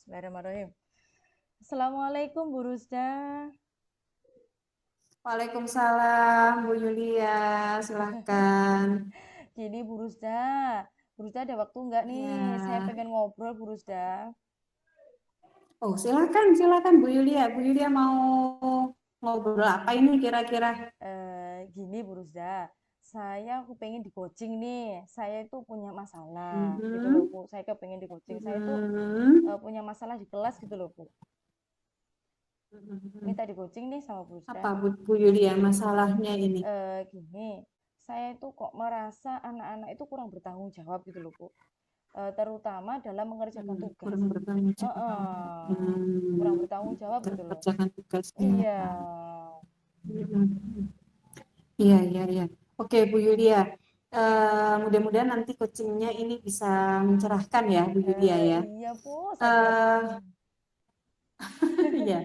Bismillahirrahmanirrahim. Assalamualaikum Bu Rusda. Waalaikumsalam, Bu Yulia, silahkan. Jadi Bu Rusda ada waktu nggak nih? Saya Ya, pengen ngobrol Bu Rusda. oh silakan Bu Yulia. Bu Yulia mau ngobrol apa ini kira-kira? Gini Bu Rusda, aku pengen di coaching nih. Saya itu punya masalah gitu loh Mhm, Bu. Saya kepengen di coaching. Saya itu mhm, punya masalah di kelas gitu loh Bu. mhm. Minta di coaching nih sama Bu Rusda. Apa Bu Yulia masalahnya ini? Gini, saya itu kok merasa anak-anak itu kurang bertanggung jawab gitu loh Bu. Terutama dalam mengerjakan tugas. Kurang bertanggung jawab. Heeh, kurang bertanggung jawab gitu loh. Kerjakan tugasnya. Iya, Mhm. Iya, iya, iya. Oke, Bu Yulia. Mudah-mudahan nanti coachingnya ini bisa mencerahkan ya, Bu Yulia ya. iya Bu, saya sangat Eh, iya.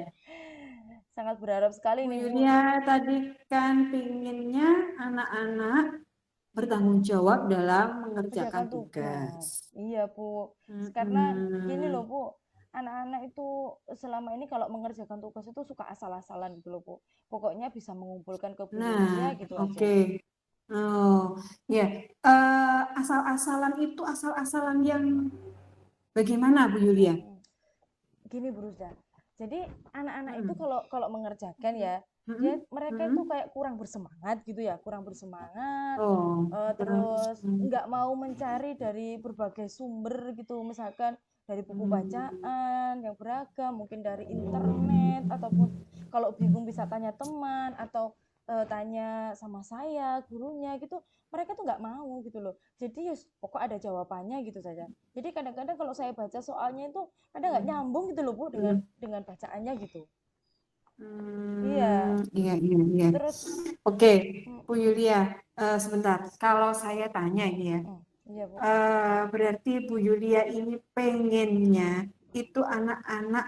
sangat berharap sekali Bu nih Bu. Yulia tadi kan pinginnya anak-anak bertanggung jawab dalam mengerjakan Kerjakan tugas. tugas. Iya Bu, karena gini loh Mm-mm. Bu, anak-anak itu selama ini kalau mengerjakan tugas itu suka asal-asalan gitu loh Bu. Pokoknya bisa mengumpulkan ke Bu Nah, Yulia gitu oke. aja. Oh, ya. Asal-asalan itu asal-asalan yang bagaimana, Bu Yulia? Hmm. Gini Bu Rusda, jadi anak-anak itu Hmm. kalau kalau mengerjakan ya, Hmm. mereka itu Hmm. kayak kurang bersemangat gitu ya, kurang bersemangat, Oh, kurang. terus nggak mau mencari dari berbagai sumber gitu, misalkan dari buku Hmm. bacaan yang beragam, mungkin dari internet, ataupun kalau bingung bisa tanya teman, atau tanya sama saya, gurunya gitu, mereka tuh nggak mau gitu loh. Jadi ya pokok ada jawabannya gitu saja. Jadi kadang-kadang kalau saya baca soalnya itu ada nggak nyambung gitu loh Bu Hmm. dengan bacaannya gitu. Hmm, Iya, iya, iya, iya. terus Oke, mm, Bu Yulia, sebentar. Kalau saya tanya ini ya, iya Bu, berarti Bu Yulia ini pengennya itu anak-anak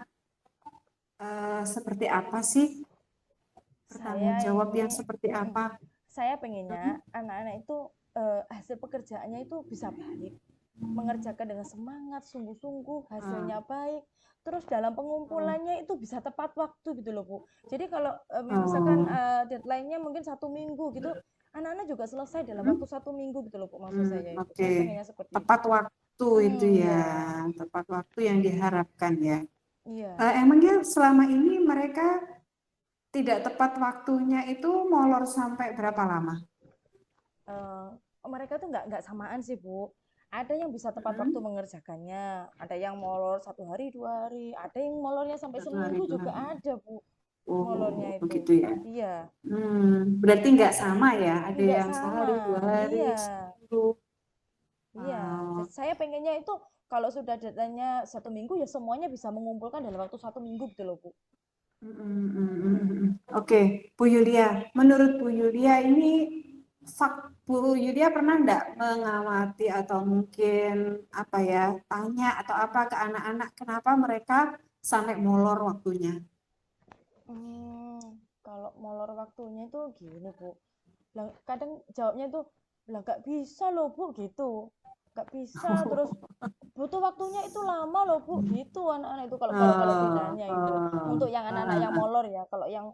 seperti apa sih? Bertanggung saya jawab ini yang seperti apa? saya pengennya Hmm? anak-anak itu hasil pekerjaannya itu bisa baik, mengerjakan dengan semangat, sungguh-sungguh, Ah, hasilnya baik. Terus dalam oh, pengumpulannya itu bisa tepat waktu gitu loh Bu. Jadi kalau misalkan oh, deadline-nya mungkin 1 minggu gitu, anak-anak juga selesai dalam waktu hmm, 1 minggu gitu loh Bu, maksud saya itu. oke. Saya pengennya seperti itu. Tepat waktu itu ya, Iya, tepat waktu yang diharapkan ya. iya. Emangnya selama ini mereka tidak tepat waktunya itu molor sampai berapa lama? eh, Mereka tuh nggak samaan sih Bu. Ada yang bisa tepat waktu Hmm? mengerjakannya, ada yang molor 1 hari 2 hari, ada yang molornya sampai Satu hari seminggu dua juga hari. ada Bu, Oh, molornya itu. begitu ya. Iya, Berarti nggak sama ya. Ada nggak yang sama. sehari, dua hari, Iya, seminggu. iya. Oh, Saya pengennya itu kalau sudah deadline-nya 1 minggu ya semuanya bisa mengumpulkan dalam waktu 1 minggu gitu loh Bu. Oke, Bu Yulia. Menurut Bu Yulia ini, Bu Yulia pernah nggak mengamati atau mungkin apa ya, tanya atau apa ke anak-anak kenapa mereka sampai molor waktunya? Hmm, kalau molor waktunya itu gini Bu. Lah, kadang jawabnya tuh, lah nggak bisa loh Bu gitu, nggak bisa, terus butuh waktunya itu lama loh Bu gitu anak-anak itu kalau kalau kalau Oh, bedanya itu untuk oh, yang anak-anak yang ah, molor ya. Kalau yang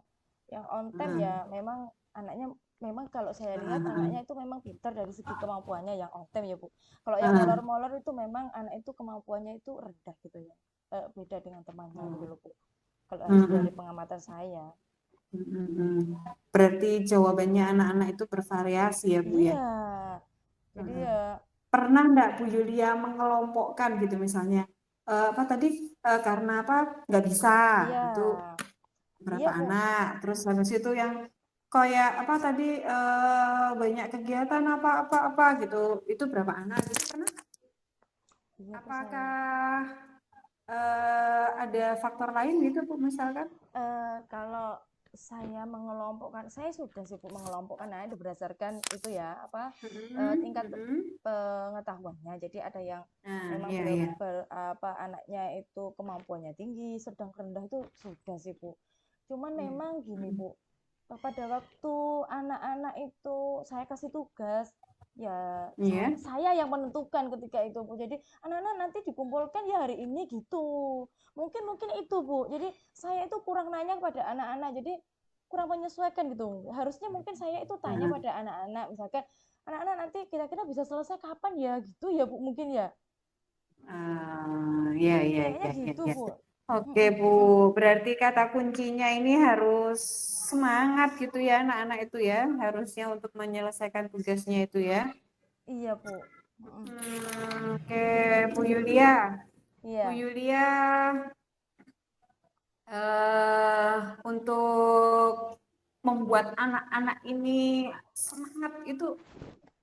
on time ah, ya memang anaknya, memang kalau saya ah, lihat ah, anaknya itu memang pintar dari segi kemampuannya yang on time ya Bu. Kalau yang ah, molor-molor itu memang anak itu kemampuannya itu rendah gitu ya. Beda dengan temannya gitu ah. loh Bu, kalau Mm, dari mm, pengamatan saya. mm, Berarti jawabannya anak-anak itu bervariasi ya, Bu ya? Iya, jadi Mm. ya Pernah nggak Bu Yulia mengelompokkan gitu misalnya, apa tadi, karena apa nggak bisa, iya, itu berapa iya Bu. anak, terus habis itu yang kayak apa tadi, banyak kegiatan apa gitu, itu berapa anak gitu pernah? Iya Bu saya. Apakah ada faktor lain gitu Bu misalkan? Kalau saya mengelompokkan, saya sudah sih Bu mengelompokkan, nah itu berdasarkan itu ya apa Mm-mm, tingkat mm-mm. pengetahuannya. Jadi ada yang Nah, memang iya, iya. apa anaknya itu kemampuannya tinggi, sedang, rendah itu sudah sih Bu. Cuman Iya. memang gini Mm-mm. Bu, pada waktu anak-anak itu saya kasih tugas, ya Iya. saya yang menentukan ketika itu Bu. Jadi anak-anak nanti dikumpulkan ya hari ini gitu. Mungkin mungkin itu Bu. Jadi saya itu kurang nanya kepada anak-anak. Jadi kurang menyesuaikan gitu. Harusnya mungkin saya itu tanya Nah, pada anak-anak, misalkan anak-anak nanti kira-kira bisa selesai kapan ya gitu ya Bu mungkin ya. ya, ya, Kayaknya ya, ya, gitu ya. Bu. Oke, Mm-mm, Bu. mm-mm. Berarti kata kuncinya ini harus semangat gitu ya, anak-anak itu ya. Harusnya untuk menyelesaikan tugasnya itu ya. Iya Bu. Mm-mm. Oke, Bu Yulia. Bu Iya. Yulia, eh, untuk membuat anak-anak ini semangat itu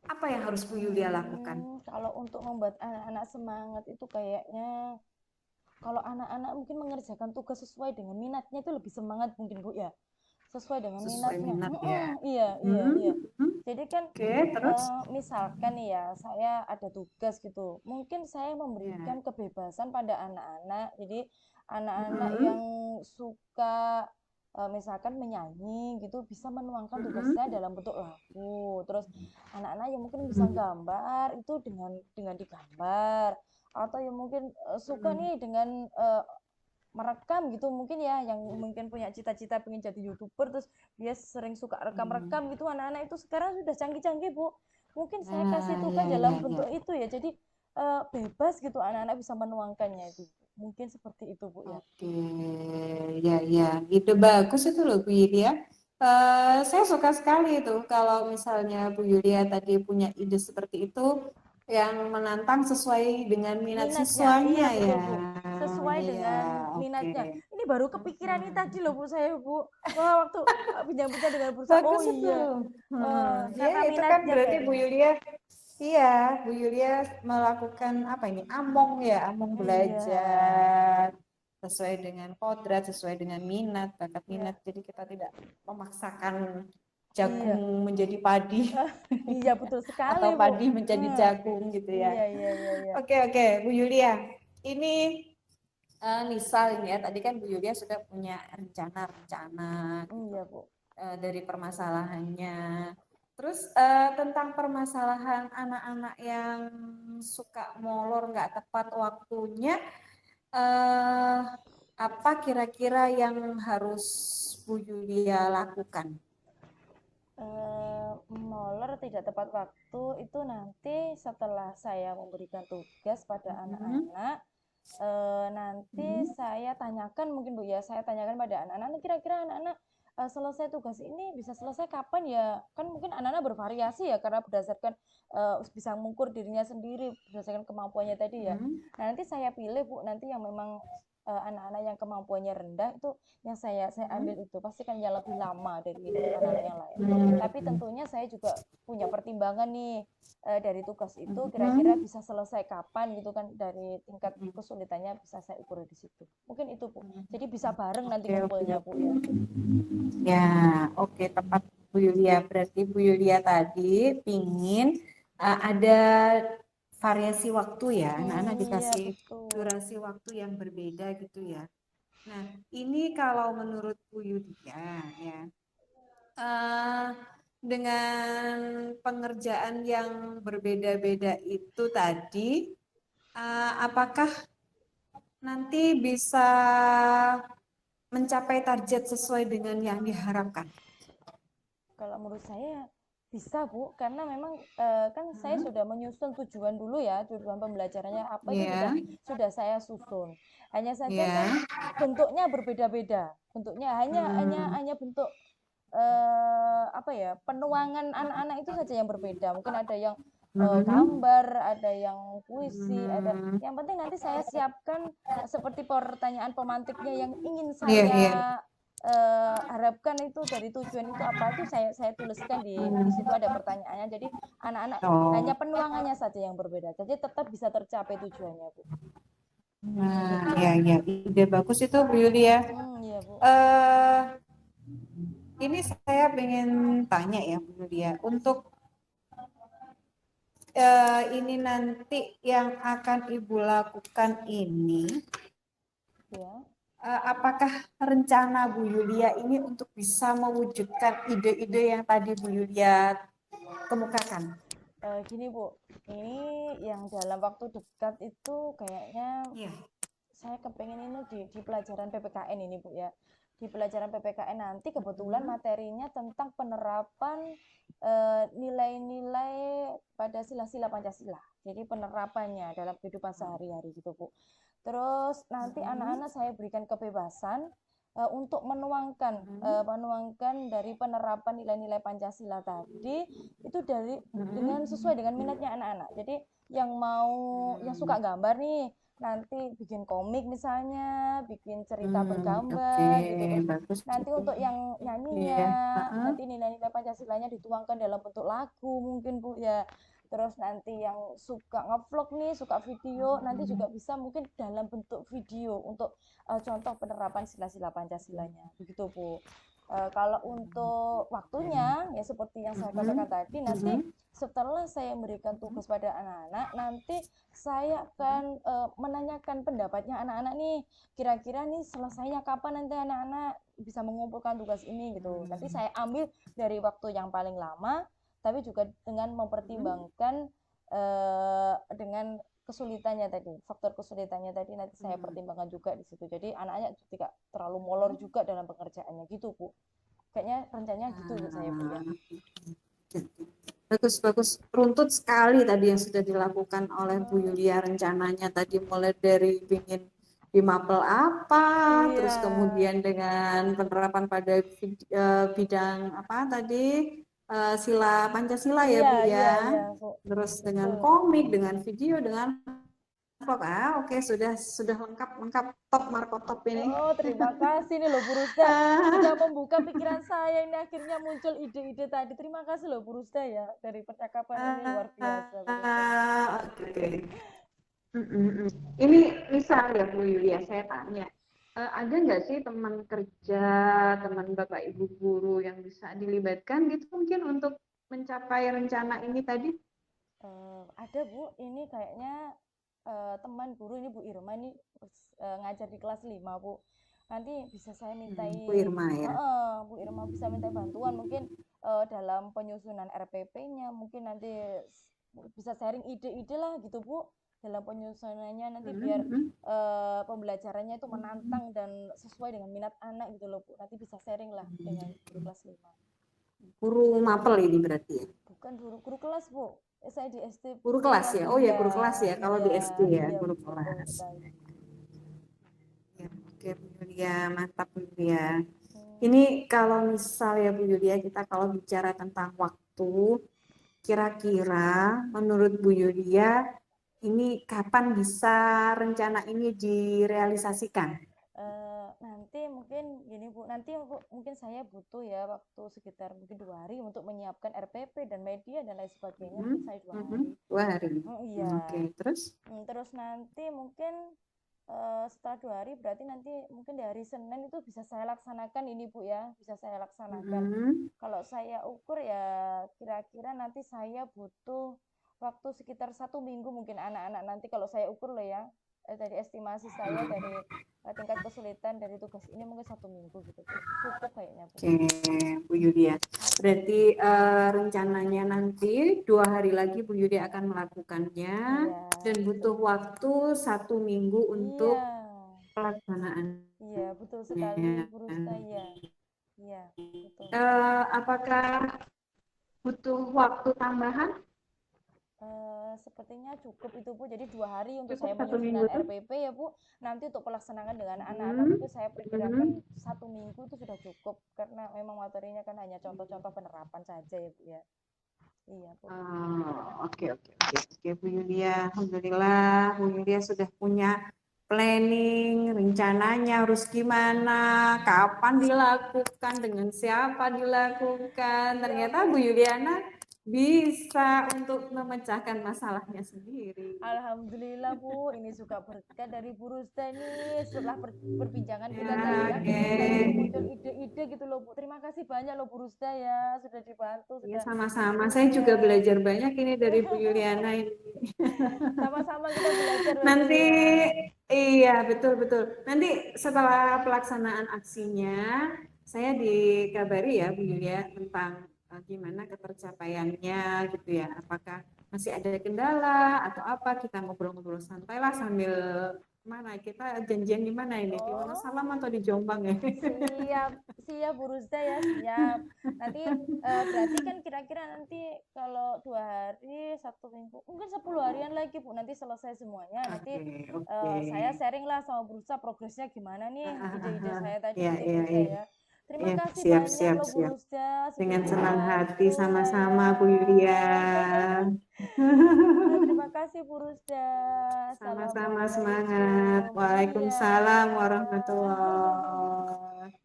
apa yang harus Bu Yulia lakukan? Kalau untuk membuat anak-anak semangat itu kayaknya kalau anak-anak mungkin mengerjakan tugas sesuai dengan minatnya itu lebih semangat mungkin Bu ya. Sesuai dengan Sesuai minatnya. minat ya. Iya, iya, iya. Hmm, hmm. Jadi kan Oke, terus? misalkan nih ya, saya ada tugas gitu. Mungkin saya Ya. memberikan kebebasan pada anak-anak. Jadi anak-anak yang Hmm, suka misalkan menyanyi gitu bisa menuangkan tugasnya hmm, dalam bentuk lagu. Terus anak-anak yang mungkin bisa hmm, gambar itu dengan digambar atau yang mungkin suka hmm, nih dengan merekam gitu mungkin ya yang mungkin punya cita-cita pengen jadi YouTuber terus dia sering suka hmm. rekam-rekam gitu anak-anak itu sekarang sudah canggih-canggih Bu mungkin saya kasih Nah, tugas ya, ya, dalam ya. bentuk itu ya jadi bebas gitu anak-anak bisa menuangkannya itu mungkin seperti itu Bu ya. Oke, ya, ya, ide bagus itu loh Bu Yulia. Saya suka sekali itu kalau misalnya Bu Yulia tadi punya ide seperti itu yang menantang sesuai dengan minat Minatnya siswanya iya ya. betul Bu sesuai Ya, dengan oke. minatnya ini baru kepikiran ini tadi loh Bu saya Bu wah waktu bincang-bincang dengan berusaha oh Bagus itu. iya Ya karena itu kan minatnya berarti Bu kayaknya Yulia, iya, Bu Yulia melakukan apa ini? Among ya, among iya belajar sesuai dengan kodrat, sesuai dengan minat, bakat iya minat. Jadi kita tidak memaksakan iya. jagung menjadi padi Ah, iya betul sekali, atau Bu. padi menjadi Ah, jagung gitu ya. iya, iya, iya, iya. Oke, oke, Bu Yulia. Ini misal ini ya, tadi kan Bu Yulia sudah punya rencana-rencana gitu Iya, Bu. dari permasalahannya. Terus tentang permasalahan anak-anak yang suka molor nggak tepat waktunya, eh, apa kira-kira yang harus Bu Yulia lakukan? Molor tidak tepat waktu itu nanti setelah saya memberikan tugas pada Hmm, anak-anak, nanti hmm, saya tanyakan mungkin Bu ya, saya tanyakan pada anak-anak, kira-kira anak-anak selesai tugas ini bisa selesai kapan ya? Kan mungkin anak-anak bervariasi ya karena berdasarkan bisa mengukur dirinya sendiri berdasarkan kemampuannya tadi ya. hmm. Nah, nanti saya pilih Bu, nanti yang memang anak-anak yang kemampuannya rendah itu yang saya Hmm. ambil itu pasti kan yang lebih lama dari anak-anak yang lain. Tapi Hmm. tentunya saya juga punya pertimbangan nih dari tugas itu kira-kira Hmm. bisa selesai kapan gitu kan dari tingkat Hmm. kesulitannya bisa saya ukur di situ. Mungkin itu Bu. Hmm. Jadi bisa bareng nanti Oke, oke, ngumpulnya Bu oke. ya. Ya, oke, tepat Bu Yulia. Berarti Bu Yulia tadi pingin ada variasi waktu ya, anak-anak Iya dikasih betul. durasi waktu yang berbeda gitu ya. Nah, ini kalau menurut Bu Yulia ya, eh, dengan pengerjaan yang berbeda-beda itu tadi, apakah nanti bisa mencapai target sesuai dengan yang diharapkan? Kalau menurut saya bisa Bu, karena memang kan saya Hmm, sudah menyusun tujuan dulu ya, tujuan pembelajarannya apa itu sudah ya, sudah saya susun. Hanya saja kan ya. bentuknya berbeda-beda. Bentuknya hanya hanya Hmm, hanya bentuk apa ya, penuangan anak-anak itu saja yang berbeda. Mungkin ada yang hmm, gambar, ada yang puisi, ada hmm. yang penting nanti saya siapkan seperti pertanyaan pemantiknya yang ingin Iya, iya. saya harapkan itu dari tujuan itu apa itu saya tuliskan di situ Hmm. ada pertanyaannya. Jadi anak-anak hanya Oh, penuangannya saja yang berbeda. Jadi tetap bisa tercapai tujuannya, Bu. nah, Gitu. ya, ya. Ide bagus itu, Bu Yulia. Iya, Bu. Eh, ini saya pengen tanya ya, Bu Yulia. Untuk ini nanti yang akan Ibu lakukan ini, Ya. apakah rencana Bu Yulia ini untuk bisa mewujudkan ide-ide yang tadi Bu Yulia kemukakan? Gini Bu, ini yang dalam waktu dekat itu kayaknya Iya. saya kepengen ini di pelajaran PPKN ini Bu ya. Di pelajaran PPKN nanti kebetulan Mhm. materinya tentang penerapan nilai-nilai pada sila-sila Pancasila. Jadi penerapannya dalam kehidupan sehari-hari gitu Bu. Terus nanti Mhm. anak-anak saya berikan kebebasan untuk Mhm. menuangkan dari penerapan nilai-nilai Pancasila tadi itu dengan Mhm. sesuai dengan minatnya anak-anak. Jadi yang mau yang suka gambar nih nanti bikin komik misalnya, bikin cerita Oke, bergambar gitu. Terus bagus nanti itu. untuk yang Iya. nyanyinya, Heeh. nanti nilai-nilai Pancasilanya dituangkan dalam bentuk lagu mungkin Bu ya. Terus nanti yang suka ngevlog nih, suka video, nanti juga bisa mungkin dalam bentuk video untuk contoh penerapan sila-sila Pancasilanya. Begitu Bu. Kalau untuk waktunya ya seperti yang saya Mhm. katakan tadi, nanti Mhm. setelah saya memberikan tugas pada anak-anak, nanti saya akan menanyakan pendapatnya anak-anak nih. Kira-kira nih selesainya kapan nanti anak-anak bisa mengumpulkan tugas ini gitu. Nanti saya ambil dari waktu yang paling lama, tapi juga dengan mempertimbangkan dengan kesulitannya tadi, faktor kesulitannya tadi nanti saya pertimbangkan juga di situ. Jadi anaknya tidak terlalu molor juga dalam pengerjaannya gitu Bu. Kayaknya rencananya gitu Bu saya Bu ya. Bagus, bagus. Runtut sekali tadi yang sudah dilakukan oleh Bu Hmm, Yulia rencananya tadi mulai dari ingin di mapel apa, iya, terus kemudian dengan penerapan pada bidang apa tadi sila Pancasila ya iya, Bu iya, ya, iya Bu. terus dengan Betul. komik, dengan video, dengan vlog. Oke, sudah lengkap lengkap top Marco top ini. Oh, terima kasih nih loh Bu Rusda. Sudah Ah, membuka pikiran saya ini akhirnya muncul ide-ide tadi. Terima kasih loh Bu Rusda ya. Dari percakapan ini luar biasa Bu Rusda. oke. Ini misal ya Bu Yulia, saya tanya, ada nggak sih teman kerja, teman Bapak Ibu guru yang bisa dilibatkan gitu mungkin untuk mencapai rencana ini tadi? Ada Bu, ini kayaknya teman guru ini Bu Irma ini ngajar di kelas 5 Bu. Nanti bisa saya Bu mintai, Irma ya. Bu Irma bisa minta bantuan mungkin dalam penyusunan RPP-nya, mungkin nanti bisa sharing ide-ide lah gitu Bu. Dalam penyusunannya nanti biar pembelajarannya itu menantang dan sesuai dengan minat anak gitu loh Bu. Nanti bisa sharing lah dengan guru kelas 5. Guru mapel ini berarti ya. Bukan guru guru kelas Bu. Saya di SD Guru guru kelas kelas ya. Oh ya iya guru kelas ya. Kalau di iya SD ya iya guru betul kelas. sekali. Ya, oke Bu Yulia, mantap Bu Yulia. Hmm, Ini kalau misal ya Bu Yulia kita kalau bicara tentang waktu, kira-kira menurut Bu Yulia ini kapan bisa rencana ini direalisasikan? nanti mungkin gini Bu, nanti mungkin saya butuh ya waktu sekitar mungkin 2 hari untuk menyiapkan RPP dan media dan lain sebagainya. Mungkin saya 2 hari. 2 hari. Oke, Iya. terus? Terus nanti mungkin setelah 2 hari berarti nanti mungkin di hari Senin itu bisa saya laksanakan ini Bu ya, bisa saya laksanakan. Mhm. Kalau saya ukur ya kira-kira nanti saya butuh waktu sekitar 1 minggu mungkin anak-anak nanti kalau saya ukur loh ya, dari estimasi saya dari tingkat kesulitan dari tugas ini mungkin 1 minggu gitu Bu. Cukup kayaknya Bu. Oke, Bu Yulia. Berarti rencananya nanti 2 hari lagi Bu Yulia akan melakukannya Iya, dan butuh betul. waktu 1 minggu untuk Iya, pelaksanaannya. iya betul sekali Bu Rusta ya. Iya, betul. Apakah butuh waktu tambahan? Sepertinya cukup itu Bu. Jadi 2 hari untuk Cukup saya 1 minggu menyusunan tuh? RPP ya Bu. Nanti untuk pelaksanaan dengan anak-anak Mhm. mungkin saya perkirakan Mhm. 1 minggu itu sudah cukup karena memang materinya kan hanya contoh-contoh penerapan saja ya Bu ya. Iya Bu. Oke, oke, oke, oke, Bu Yulia. Alhamdulillah, Bu Yulia sudah punya planning, rencananya harus gimana, kapan dilakukan, dengan siapa dilakukan. Iya Ternyata Bu. Bu Yuliana bisa untuk memecahkan masalahnya sendiri. Alhamdulillah Bu, ini juga berkat dari Bu Rusda nih. Setelah perbincangan kita tadi, Ya, akhirnya saya jadi oke. muncul ide-ide gitu loh Bu. Terima kasih banyak loh Bu Rusda ya, sudah dibantu, Ya, sudah. sama-sama. Saya juga Iya. belajar banyak ini dari Bu Yuliana ini. Sama-sama kita belajar berarti Nanti ya. iya betul-betul. Nanti setelah pelaksanaan aksinya, saya dikabari ya Bu Yulia tentang gimana ketercapaiannya gitu ya. Apakah masih ada kendala atau apa? Kita ngobrol-ngobrol santai lah sambil mana kita janjian di mana ini? Di Oh, Wonosalam atau di Jombang ya? siap, siap Bu Rusda ya, siap. Nanti berarti kan kira-kira nanti kalau 2 hari, 1 minggu, mungkin 10 harian lagi Bu, nanti selesai semuanya. Nanti Oke, oke. saya sharing lah sama Bu Rusda progresnya gimana nih, ide-ide saya tadi Ya, gitu Bu ya, Rusda ya. ya. Terima Ya, kasih siap, banyak siap, loh Bu siap. Rusda, sudah Dengan senang hati membantu sama-sama Bu Yulia. saya. Terima kasih Bu Rusda. Sama-sama semangat. Assalamualaikum. Iya. Waalaikumsalam warahmatullahi.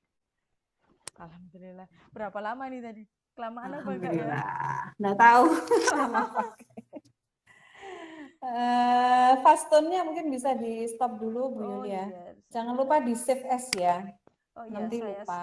Alhamdulillah. Berapa lama nih tadi? Kelamaan apa enggak ya? Alhamdulillah. Nggak tahu lama apa. Fast tone-nya mungkin bisa di stop dulu Bu Oh Yulia. iya. Jangan lupa di save as ya. Oh iya, Nanti saya lupa.